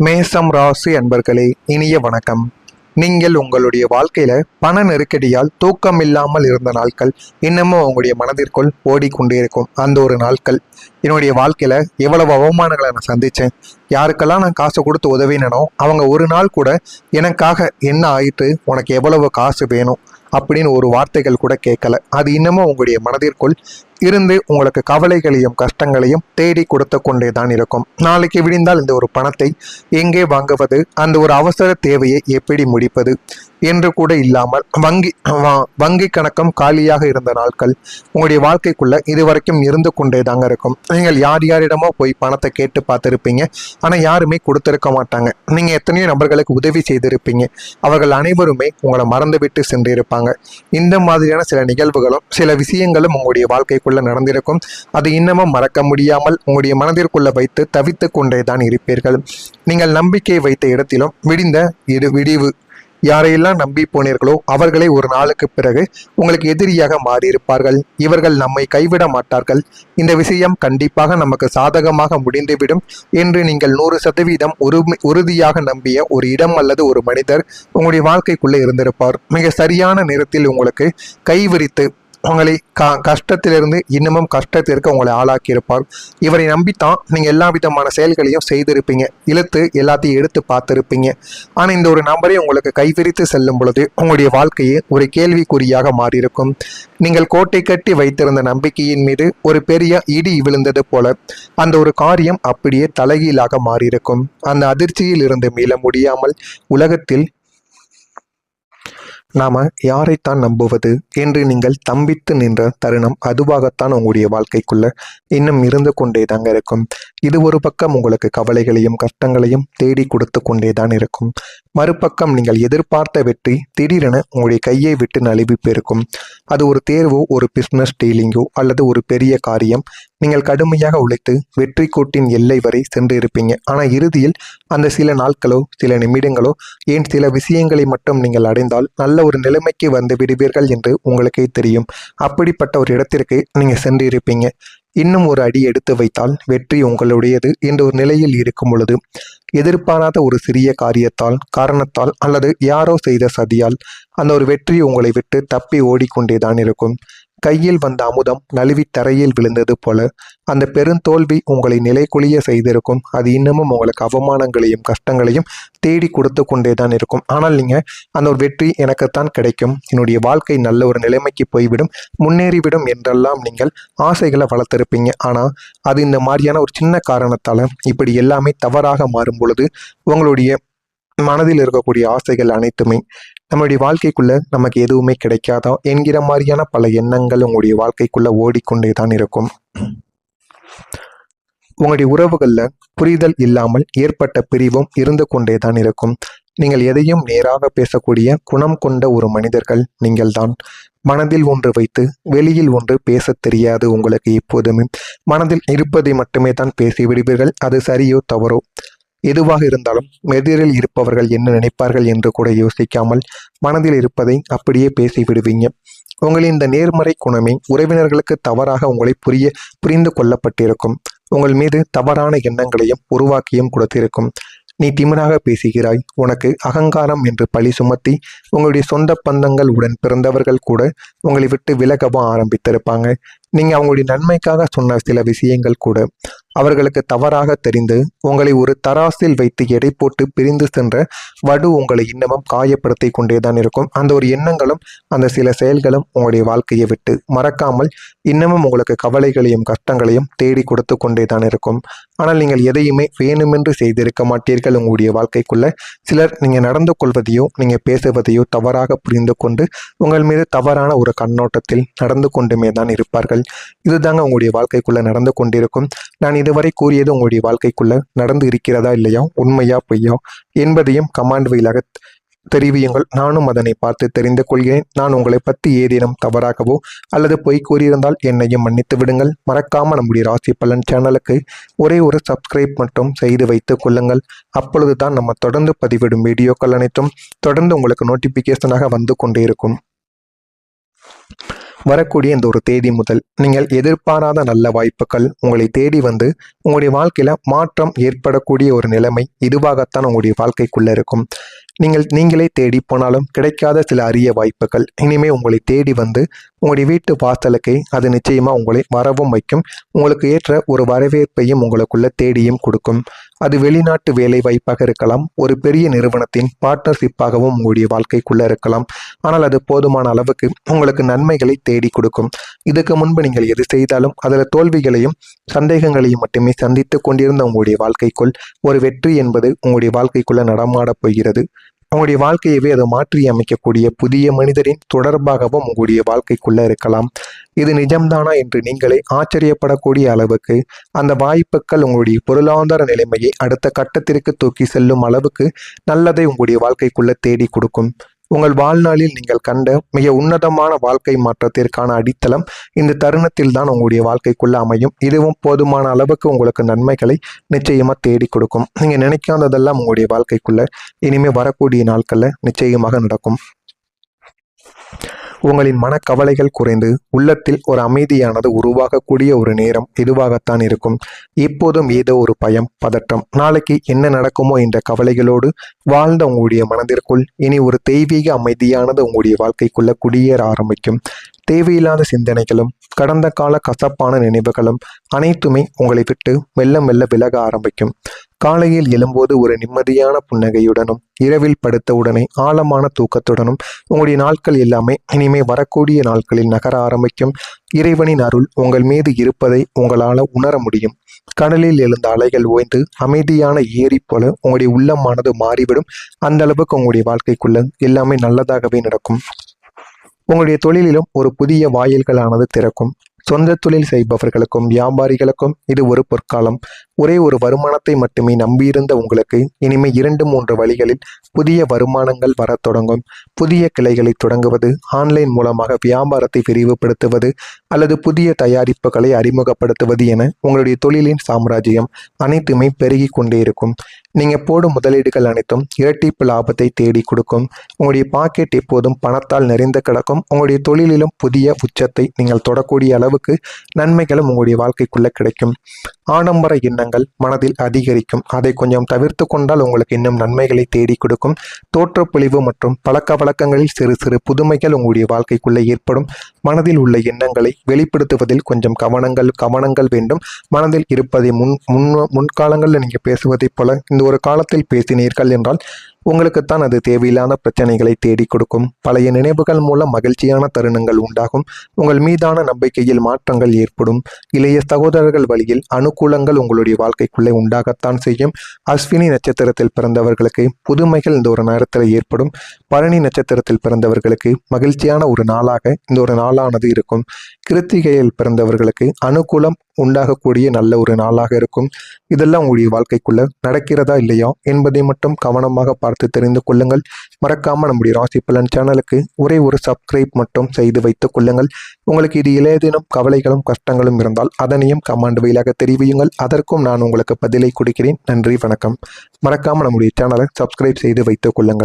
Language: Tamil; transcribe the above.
மேசம் ராசி அன்பர்களே, இனிய வணக்கம். நீங்கள் உங்களுடைய வாழ்க்கையில பண நெருக்கடியால் தூக்கம் இல்லாமல் இருந்த நாட்கள் இன்னமும் உங்களுடைய மனதிற்குள் ஓடிக்கொண்டே இருக்கும். அந்த ஒரு நாட்கள் என்னுடைய வாழ்க்கையில எவ்வளவு அவமானங்களை நான் சந்திச்சேன், யாருக்கெல்லாம் நான் காசு கொடுத்து உதவினோ அவங்க ஒரு நாள் கூட எனக்காக என்ன ஆயிட்டு, உனக்கு எவ்வளவு காசு வேணும் அப்படின்னு ஒரு வார்த்தைகள் கூட கேட்கல. அது இன்னமும் உங்களுடைய மனதிற்குள் இருந்து உங்களுக்கு கவலைகளையும் கஷ்டங்களையும் தேடி கொடுத்து கொண்டே தான் இருக்கும். நாளைக்கு விடிந்தால் இந்த ஒரு பணத்தை எங்கே வாங்குவது, அந்த ஒரு அவசர தேவையை எப்படி முடிப்பது என்று கூட இல்லாமல் வங்கி கணக்கம் காலியாக இருந்த நாட்கள் உங்களுடைய வாழ்க்கைக்குள்ள இதுவரைக்கும் இருந்து கொண்டே தாங்க இருக்கும். நீங்கள் யாரிடமோ போய் பணத்தை கேட்டு பார்த்துருப்பீங்க, ஆனால் யாருமே கொடுத்திருக்க மாட்டாங்க. நீங்கள் எத்தனையோ நபர்களுக்கு உதவி செய்திருப்பீங்க, அவர்கள் அனைவருமே உங்களை மறந்துவிட்டு சென்றிருப்பாங்க. இந்த மாதிரியான சில நிகழ்வுகளும் சில விஷயங்களும் உங்களுடைய வாழ்க்கைக்குள்ள நடந்திருக்கும். அது இன்னமும் மறக்க முடியாமல் உங்களுடைய மனதிற்குள்ள வைத்து தவித்து கொண்டே தான் இருப்பீர்கள். நீங்கள் நம்பிக்கை வைத்த இடத்திலும் விடிவு யாரையெல்லாம் நம்பி போனீர்களோ அவர்களே ஒரு நாளுக்கு பிறகு உங்களுக்கு எதிரியாக மாறியிருப்பார்கள். இவர்கள் நம்மை கைவிட மாட்டார்கள், இந்த விஷயம் கண்டிப்பாக நமக்கு சாதகமாக முடிந்துவிடும் என்று நீங்கள் 100% உறுதியாக நம்பிய ஒரு இடம் அல்லது ஒரு மனிதர் உங்களுடைய வாழ்க்கைக்குள்ளே இருந்திருப்பார். மிக சரியான நேரத்தில் உங்களுக்கு கைவிரித்து உங்களை கஷ்டத்திலிருந்து இன்னமும் கஷ்டத்திற்கு உங்களை ஆளாக்கியிருப்பார். இவரை நம்பித்தான் நீங்கள் எல்லா விதமான செயல்களையும் செய்திருப்பீங்க, இழுத்து எல்லாத்தையும் எடுத்து பார்த்துருப்பீங்க. ஆனால் இந்த ஒரு நபரை உங்களுக்கு கைவிரித்து செல்லும் பொழுது உங்களுடைய வாழ்க்கையே ஒரு கேள்விக்குறியாக மாறியிருக்கும். நீங்கள் கோட்டை கட்டி வைத்திருந்த நம்பிக்கையின் மீது ஒரு பெரிய இடி விழுந்தது போல அந்த ஒரு காரியம் அப்படியே தலைகீழாக மாறியிருக்கும். அந்த அதிர்ச்சியில் இருந்து மீள முடியாமல் உலகத்தில் நாம யாரைத்தான் நம்புவது என்று நீங்கள் தம்பித்து நின்ற தருணம் அதுவாகத்தான் உங்களுடைய வாழ்க்கைக்குள்ள இன்னும் இருந்து கொண்டே தாங்க இருக்கும். இது ஒரு பக்கம் உங்களுக்கு கவலைகளையும் கஷ்டங்களையும் தேடி கொடுத்து கொண்டே தான் இருக்கும். மறுபக்கம் நீங்கள் எதிர்பார்த்த வெற்றி திடீரென உங்களுடைய கையை விட்டு நழுவி போயிருக்கும். அது ஒரு தேர்வோ, ஒரு பிஸ்னஸ் டீலிங்கோ அல்லது ஒரு பெரிய காரியம். நீங்கள் கடுமையாக உழைத்து வெற்றி கோட்டின் எல்லை வரை சென்று இருப்பீங்க. ஆனால் இறுதியில் அந்த சில நாட்களோ, சில நிமிடங்களோ, ஏன் சில விஷயங்களை மட்டும் நீங்கள் அடைந்தால் நல்ல ஒரு நிலைமைக்கு வந்து விடுவீர்கள் என்று உங்களுக்கே தெரியும். அப்படிப்பட்ட ஒரு இடத்திற்கு நீங்க சென்று இருப்பீங்க. இன்னும் ஒரு அடி எடுத்து வைத்தால் வெற்றி உங்களுடையது என்ற ஒரு நிலையில் இருக்கும் பொழுது எதிர்பாராத ஒரு சிறிய காரணத்தால் அல்லது யாரோ செய்த சதியால் அந்த ஒரு வெற்றி உங்களை விட்டு தப்பி ஓடிக்கொண்டேதான் இருக்கும். கையில் வந்த அமுதம் நழுவி தரையில் விழுந்தது போல அந்த பெருந்தோல்வி உங்களை நிலைக்குலிய செய்திருக்கும். அது இன்னமும் உங்களுக்கு அவமானங்களையும் கஷ்டங்களையும் தேடி கொடுத்து கொண்டே தான் இருக்கும். ஆனால் நீங்கள் அந்த ஒரு வெற்றி எனக்குத்தான் கிடைக்கும், என்னுடைய வாழ்க்கை நல்ல ஒரு நிலைமைக்கு போய்விடும், முன்னேறிவிடும் என்றெல்லாம் நீங்கள் ஆசைகளை வளர்த்திருப்பீங்க. ஆனால் அது இந்த மாதிரியான ஒரு சின்ன காரணத்தால் இப்படி எல்லாமே தவறாக மாறும் பொழுது உங்களுடைய மனதில் இருக்கக்கூடிய ஆசைகள் அனைத்துமே நம்மளுடைய வாழ்க்கைக்குள்ள நமக்கு எதுவுமே கிடைக்காதா என்கிற மாதிரியான பல எண்ணங்கள் உங்களுடைய வாழ்க்கைக்குள்ள ஓடிக்கொண்டே தான் இருக்கும். உங்களுடைய உறவுகள்ல புரிதல் இல்லாமல் ஏற்பட்ட பிரிவும் இருந்து கொண்டே தான் இருக்கும். நீங்கள் எதையும் நேராக பேசக்கூடிய குணம் கொண்ட ஒரு மனிதர்கள் நீங்கள் தான். மனதில் ஒன்று வைத்து வெளியில் ஒன்று பேச தெரியாது உங்களுக்கு. எப்போதுமே மனதில் இருப்பதை மட்டுமே தான் பேசி விடுவீர்கள். அது சரியோ தவறோ எதுவாக இருந்தாலும் எதிரில் இருப்பவர்கள் என்ன நினைப்பார்கள் என்று கூட யோசிக்காமல் மனதில் இருப்பதை அப்படியே பேசி விடுவீங்க. உங்களின் இந்த நேர்மறை குணமே உறவினர்களுக்கு தவறாக உங்களை புரிந்து கொள்ளப்பட்டிருக்கும். உங்கள் மீது தவறான எண்ணங்களையும் உருவாக்கியும் கொடுத்திருக்கும். நீ திமிராக பேசுகிறாய், உனக்கு அகங்காரம் என்று பழி சுமத்தி உங்களுடைய சொந்த பந்தங்கள் உடன் பிறந்தவர்கள் கூட உங்களை விட்டு விலகவும் ஆரம்பித்திருப்பாங்க. நீங்கள் அவங்களுடைய நன்மைக்காக சொன்ன சில விஷயங்கள் கூட அவர்களுக்கு தவறாக தெரிந்து உங்களை ஒரு தராசில் வைத்து எடை போட்டு பிரிந்து சென்ற வடு உங்களை இன்னமும் காயப்படுத்தி கொண்டேதான் இருக்கும். அந்த ஒரு எண்ணங்களும் அந்த சில செயல்களும் உங்களுடைய வாழ்க்கையை விட்டு மறக்காமல் இன்னமும் உங்களுக்கு கவலைகளையும் கஷ்டங்களையும் தேடி கொடுத்து கொண்டே தான் இருக்கும். ஆனால் நீங்கள் எதையுமே வேணுமென்று செய்திருக்க மாட்டீர்கள். உங்களுடைய வாழ்க்கைக்குள்ள சிலர் நீங்கள் நடந்து கொள்வதையோ நீங்கள் பேசுவதையோ தவறாக புரிந்து கொண்டு உங்கள் மீது தவறான ஒரு கண்ணோட்டத்தில் நடந்து கொண்டுமே தான் இருப்பார்கள். இதுதாங்க உங்களுடைய வாழ்க்கைக்குள்ள நடந்து கொண்டிருக்கும். நான் இதுவரை கூறியது உங்களுடைய வாழ்க்கைக்குள்ள நடந்து இருக்கிறதா இல்லையா, உண்மையா பொய்யா என்பதையும் கமாண்ட் வழியாக தெரிவியுங்கள். நானும் அதனை பார்த்து தெரிந்து கொள்கிறேன். நான் உங்களை பற்றி ஏதேனும் தவறாகவோ அல்லது பொய் கூறியிருந்தால் என்னையும் மன்னித்து விடுங்கள். மறக்காம நம்முடைய ராசி பலன் சேனலுக்கு ஒரே ஒரு சப்ஸ்கிரைப் மட்டும் செய்து வைத்துக் கொள்ளுங்கள். அப்பொழுது தான் நம்ம தொடர்ந்து பதிவிடும் வீடியோக்கள் அனைத்தும் தொடர்ந்து உங்களுக்கு நோட்டிபிகேஷனாக வந்து கொண்டே இருக்கும். வரக்கூடிய இந்த ஒரு தேதி முதல் நீங்கள் எதிர்பாராத நல்ல வாய்ப்புகள் உங்களை தேடி வந்து உங்களுடைய வாழ்க்கையில மாற்றம் ஏற்படக்கூடிய ஒரு நிலைமை இதுவாகத்தான் உங்களுடைய வாழ்க்கைக்குள்ள இருக்கும். நீங்களே தேடி போனாலும் கிடைக்காத சில அரிய வாய்ப்புகள் இனிமே உங்களை தேடி வந்து உங்களுடைய வீட்டு வாசலுக்கு அது நிச்சயமா உங்களை வரவும் வைக்கும். உங்களுக்கு ஏற்ற ஒரு வரவேற்பையும் உங்களுக்குள்ள தேடியும் கொடுக்கும். அது வெளிநாட்டு வேலை வாய்ப்பாக இருக்கலாம், ஒரு பெரிய நிறுவனத்தின் பார்ட்னர்ஷிப்பாகவும் உங்களுடைய வாழ்க்கைக்குள்ள இருக்கலாம். ஆனால் அது போதுமான அளவுக்கு உங்களுக்கு நன்மைகளை தேடி கொடுக்கும். இதுக்கு முன்பு நீங்கள் எது செய்தாலும் அதில் தோல்விகளையும் சந்தேகங்களையும் மட்டுமே சந்தித்து கொண்டிருந்த உங்களுடைய வாழ்க்கைக்குள் ஒரு வெற்றி என்பது உங்களுடைய வாழ்க்கைக்குள்ள நடமாடப் போகிறது. உங்களுடைய வாழ்க்கையவே அதை மாற்றி அமைக்கக்கூடிய புதிய மனிதரின் தொடர்பாகவும் உங்களுடைய வாழ்க்கைக்குள்ள இருக்கலாம். இது நிஜம்தானா என்று நீங்களே ஆச்சரியப்படக்கூடிய அளவுக்கு அந்த வாய்ப்புகள் உங்களுடைய பொருளாதார நிலைமையை அடுத்த கட்டத்திற்கு தூக்கி செல்லும் அளவுக்கு நல்லதை உங்களுடைய வாழ்க்கைக்குள்ள தேடி கொடுக்கும். உங்கள் வாழ்நாளில் நீங்கள் கண்ட மிக உன்னதமான வாழ்க்கை மாற்றத்திற்கான அடித்தளம் இந்த தருணத்தில் தான் உங்களுடைய வாழ்க்கைக்குள்ள அமையும். இதுவும் போதுமான அளவுக்கு உங்களுக்கு நன்மைகளை நிச்சயமா தேடி கொடுக்கும். நீங்க நினைக்காததெல்லாம் உங்களுடைய வாழ்க்கைக்குள்ள இனிமே வரக்கூடிய நாட்கள்ல நிச்சயமாக நடக்கும். உங்களின் மனக்கவலைகள் குறைந்து உள்ளத்தில் ஒரு அமைதியானது உருவாகக்கூடிய ஒரு நேரம் இதுவாகத்தான் இருக்கும். இப்போதும் ஏதோ ஒரு பயம், பதற்றம், நாளைக்கு என்ன நடக்குமோ என்ற கவலைகளோடு வாழ்ந்த உங்களுடைய மனதிற்குள் இனி ஒரு தெய்வீக அமைதியானது உங்களுடைய வாழ்க்கைக்குள்ள குடியேற ஆரம்பிக்கும். தேவையில்லாத சிந்தனைகளும் கடந்த கால கசப்பான நினைவுகளும் அனைத்துமே உங்களை விட்டு மெல்ல மெல்ல விலக ஆரம்பிக்கும். காலையில் எழும்போது ஒரு நிம்மதியான புன்னகையுடனும் இரவில் படுத்தவுடனே ஆழமான தூக்கத்துடனும் உங்களுடைய நாட்கள் எல்லாமே இனிமே வரக்கூடிய நாட்களில் நகர ஆரம்பிக்கும். இறைவனின் அருள் உங்கள் மீது இருப்பதை உங்களால் உணர முடியும். கடலில் எழுந்த அலைகள் ஓய்ந்து அமைதியான ஏரி போல உங்களுடைய உள்ளமானது மாறிவிடும். அந்த அளவுக்கு உங்களுடைய வாழ்க்கைக்குள்ள எல்லாமே நல்லதாகவே நடக்கும். உங்களுடைய தொழிலிலும் ஒரு புதிய வாயில்களானது திறக்கும். சொந்த தொழில் செய்பவர்களுக்கும் வியாபாரிகளுக்கும் இது ஒரு பொற்காலம். ஒரே ஒரு வருமானத்தை மட்டுமே நம்பியிருந்த உங்களுக்கு இனிமே 2-3 வழிகளில் புதிய வருமானங்கள் வர தொடங்கும். புதிய கிளைகளை தொடங்குவது, ஆன்லைன் மூலமாக வியாபாரத்தை விரிவுபடுத்துவது அல்லது புதிய தயாரிப்புகளை அறிமுகப்படுத்துவது என உங்களுடைய தொழிலின் சாம்ராஜ்யம் அனைத்துமே பெருகி கொண்டே இருக்கும். நீங்க போடும் முதலீடுகள் அனைத்தும் இரட்டிப்பு லாபத்தை தேடி கொடுக்கும். உங்களுடைய பாக்கெட் எப்போதும் பணத்தால் நிறைந்து கிடக்கும். உங்களுடைய தொழிலிலும் புதிய உச்சத்தை நீங்கள் தொடக்கூடிய அளவுக்கு நன்மைகளும் உங்களுடைய வாழ்க்கைக்குள்ள கிடைக்கும். ஆடம்பர எண்ணங்கள் மனதில் அதிகரிக்கும். அதை கொஞ்சம் தவிர்த்து கொண்டால் உங்களுக்கு இன்னும் நன்மைகளை தேடி கொடுக்கும். தோற்றப்பொழிவு மற்றும் பழக்க வழக்கங்களில் சிறு சிறு புதுமைகள் உங்களுடைய வாழ்க்கைக்குள்ள ஏற்படும். மனதில் உள்ள எண்ணங்களை வெளிப்படுத்துவதில் கொஞ்சம் கவனங்கள் வேண்டும். மனதில் இருப்பதை முன்காலங்களில் நீங்கள் பேசுவதைப் போல இந்த ஒரு காலத்தில் பேசினீர்கள் என்றால் உங்களுக்குத்தான் அது தேவையில்லாத பிரச்சனைகளை தேடி கொடுக்கும். பழைய நினைவுகள் மூலம் மகிழ்ச்சியான தருணங்கள் உண்டாகும். உங்கள் மீதான நம்பிக்கையில் மாற்றங்கள் ஏற்படும். இளைய சகோதரர்கள் வழியில் அனுகூலங்கள் உங்களுடைய வாழ்க்கைக்குள்ளே உண்டாகத்தான் செய்யும். அஸ்வினி நட்சத்திரத்தில் பிறந்தவர்களுக்கு புதுமைகள் இந்த ஒரு நேரத்தில் ஏற்படும். பரணி நட்சத்திரத்தில் பிறந்தவர்களுக்கு மகிழ்ச்சியான ஒரு நாளாக இந்த ஒரு நாளானது இருக்கும். கிருத்திகையில் பிறந்தவர்களுக்கு அனுகூலம் உண்டாகக்கூடிய நல்ல ஒரு நாளாக இருக்கும். இதெல்லாம் உங்களுடைய வாழ்க்கைக்குள்ள நடக்கிறதா இல்லையா என்பதை மட்டும் கவனமாக பார்த்து தெரிந்து கொள்ளுங்கள். மறக்காம நம்முடைய ராசி பலன் சேனலுக்கு ஒரே ஒரு சப்ஸ்கிரைப் மட்டும் செய்து வைத்துக் கொள்ளுங்கள். உங்களுக்கு இது ஏதேனும் கவலைகளும் கஷ்டங்களும் இருந்தால் அதனையும் கமெண்ட் வழியாக தெரிவியுங்கள். அதற்கும் நான் உங்களுக்கு பதிலை கொடுக்கிறேன். நன்றி, வணக்கம். மறக்காம நம்முடைய சேனலை சப்ஸ்கிரைப் செய்து வைத்துக் கொள்ளுங்கள்.